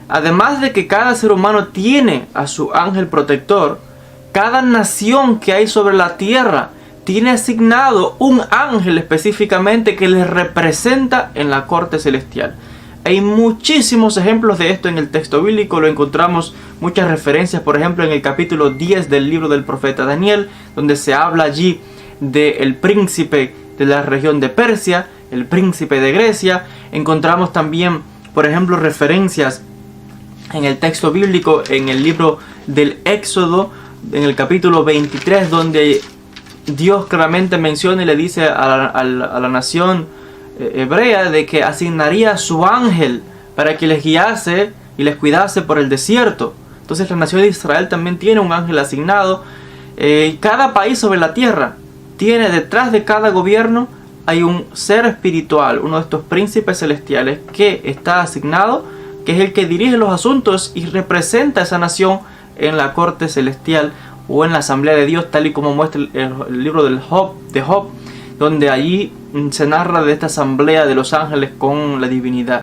además de que cada ser humano tiene a su ángel protector, cada nación que hay sobre la tierra tiene asignado un ángel específicamente que les representa en la corte celestial. Hay muchísimos ejemplos de esto en el texto bíblico, lo encontramos muchas referencias, por ejemplo en el capítulo 10 del libro del profeta Daniel, donde se habla allí del príncipe de la región de Persia, el príncipe de Grecia. Encontramos también, por ejemplo, referencias en el texto bíblico, en el libro del Éxodo, en el capítulo 23, donde Dios claramente menciona y le dice a la nación hebrea de que asignaría a su ángel para que les guiase y les cuidase por el desierto. Entonces la nación de Israel también tiene un ángel asignado. Cada país sobre la tierra tiene, detrás de cada gobierno hay un ser espiritual, uno de estos príncipes celestiales que está asignado, que es el que dirige los asuntos y representa a esa nación en la corte celestial o en la asamblea de Dios, tal y como muestra el libro de Job, donde allí se narra de esta asamblea de los ángeles con la divinidad.